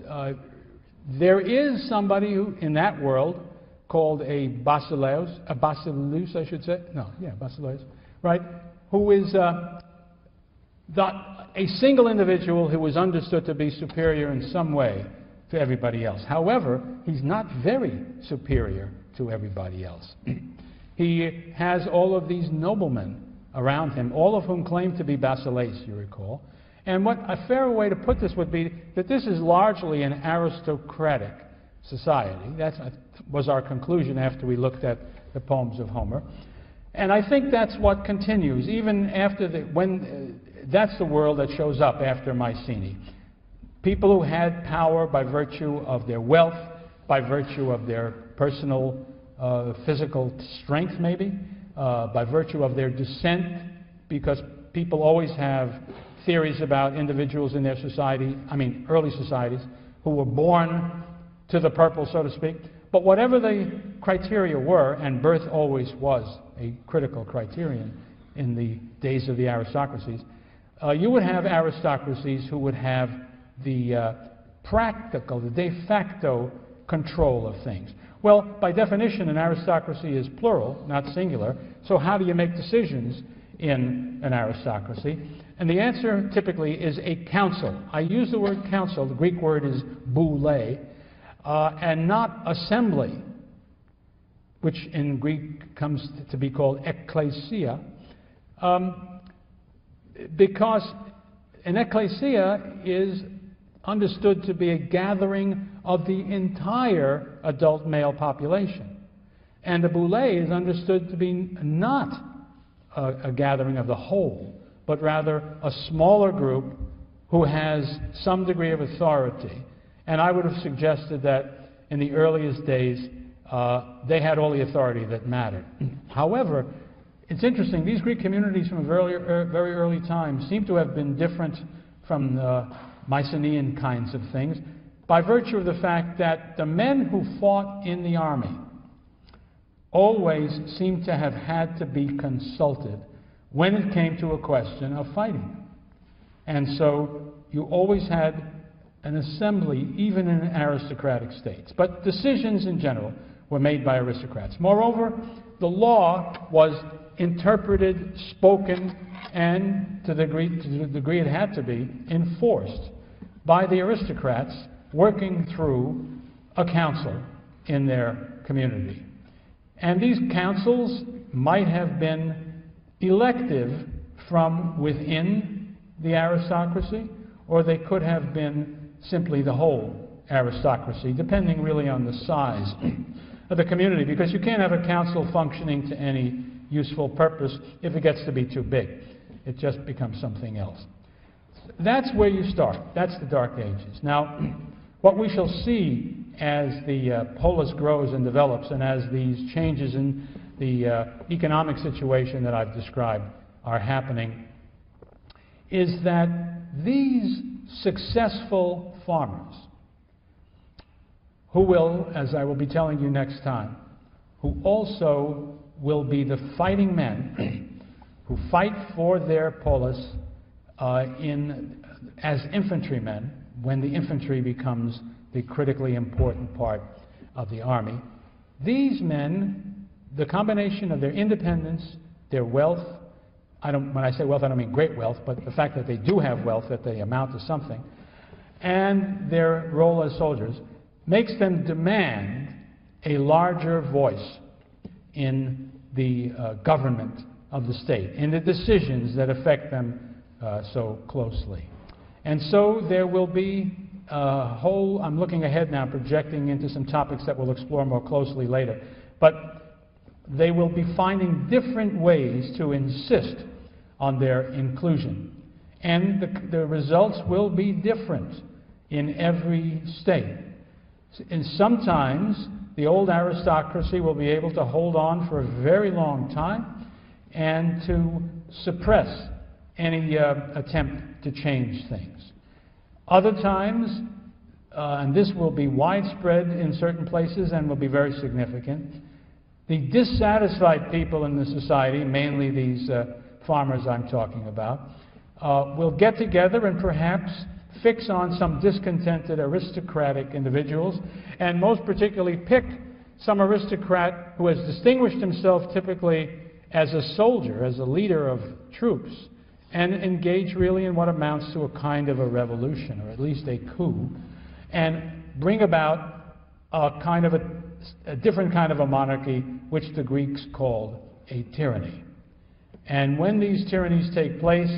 There is somebody who, in that world, called a Basileus, I should say. No, yeah, Basileus, right? Who is a single individual who is understood to be superior in some way to everybody else. However, he's not very superior to everybody else. He has all of these noblemen around him, all of whom claim to be Basileus, you recall. And what a fair way to put this would be that this is largely an aristocratic society. That was our conclusion after we looked at the poems of Homer. And I think that's what continues, even after that's the world that shows up after Mycenae. People who had power by virtue of their wealth, by virtue of their personal physical strength maybe, by virtue of their descent, because people always have theories about individuals in their society, early societies, who were born to the purple, so to speak. But whatever the criteria were, and birth always was a critical criterion in the days of the aristocracies, you would have aristocracies who would have the practical, the de facto control of things. Well, by definition, an aristocracy is plural, not singular, so how do you make decisions in an aristocracy? And the answer typically is a council. I use the word council, the Greek word is boule, and not assembly, which in Greek comes to be called ekklesia, because an ecclesia is understood to be a gathering of the entire adult male population. And the boule is understood to be not a gathering of the whole, but rather a smaller group who has some degree of authority. And I would have suggested that in the earliest days, they had all the authority that mattered. However, it's interesting, these Greek communities from a very early time seem to have been different from Mycenaean kinds of things by virtue of the fact that the men who fought in the army always seemed to have had to be consulted when it came to a question of fighting. And so you always had an assembly, even in aristocratic states. But decisions in general were made by aristocrats. Moreover, the law was interpreted, spoken, and to the degree it had to be, enforced by the aristocrats working through a council in their community. And these councils might have been elective from within the aristocracy, or they could have been simply the whole aristocracy, depending really on the size of the community, because you can't have a council functioning to any useful purpose if it gets to be too big. It just becomes something else. That's where you start. That's the Dark Ages. Now, what we shall see as the polis grows and develops, and as these changes in the economic situation that I've described are happening, is that these successful farmers, who will, as I will be telling you next time, who also will be the fighting men who fight for their polis as infantrymen when the infantry becomes the critically important part of the army. These men, the combination of their independence, their wealth, when I say wealth, I don't mean great wealth, but the fact that they do have wealth, that they amount to something, and their role as soldiers, makes them demand a larger voice in the government of the state, in the decisions that affect them so closely. And so there will be a whole, I'm looking ahead now, projecting into some topics that we'll explore more closely later, but they will be finding different ways to insist on their inclusion. And the results will be different in every state. And sometimes the old aristocracy will be able to hold on for a very long time and to suppress any attempt to change things. Other times, and this will be widespread in certain places and will be very significant, the dissatisfied people in the society, mainly these farmers I'm talking about, will get together and perhaps fix on some discontented aristocratic individuals, and most particularly pick some aristocrat who has distinguished himself typically as a soldier, as a leader of troops, and engage really in what amounts to a kind of a revolution, or at least a coup, and bring about a kind of a different kind of a monarchy, which the Greeks called a tyranny. And when these tyrannies take place,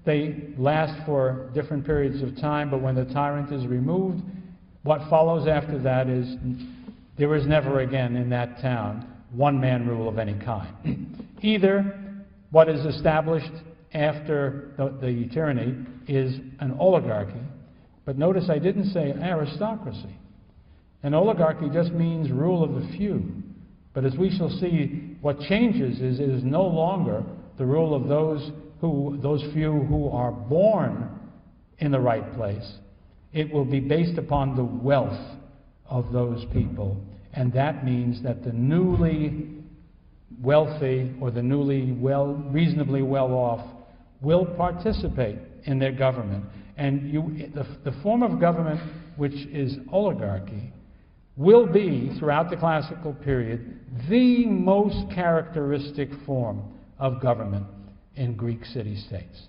they last for different periods of time, but when the tyrant is removed, what follows after that is there is never again in that town one-man rule of any kind. Either what is established after the tyranny is an oligarchy, but notice I didn't say aristocracy. An oligarchy just means rule of the few, but as we shall see, what changes is it is no longer the rule of those few who are born in the right place. It will be based upon the wealth of those people, and that means that the newly wealthy or the reasonably well off will participate in their government. And the form of government which is oligarchy will be, throughout the classical period, the most characteristic form of government in Greek city-states.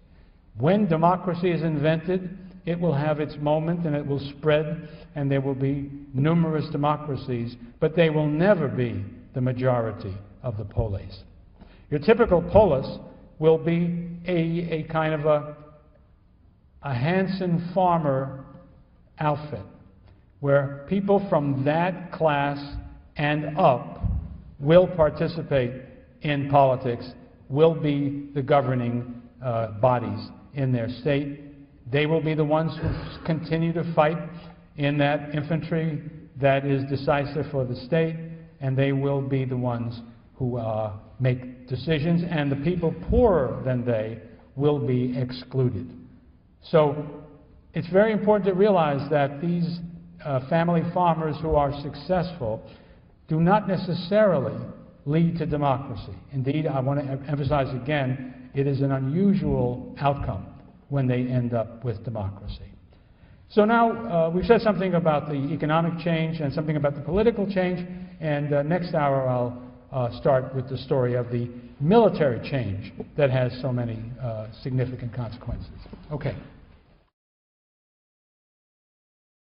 When democracy is invented, it will have its moment and it will spread, and there will be numerous democracies, but they will never be the majority of the polis. Your typical polis will be a kind of a Hanson farmer outfit, where people from that class and up will participate in politics, will be the governing bodies in their state. They will be the ones who continue to fight in that infantry that is decisive for the state, and they will be the ones who make decisions, and the people poorer than they will be excluded. So it's very important to realize that these family farmers who are successful do not necessarily lead to democracy. Indeed, I want to emphasize again, it is an unusual outcome when they end up with democracy. So now we've said something about the economic change and something about the political change, and next hour I'll start with the story of the military change that has so many significant consequences. Okay.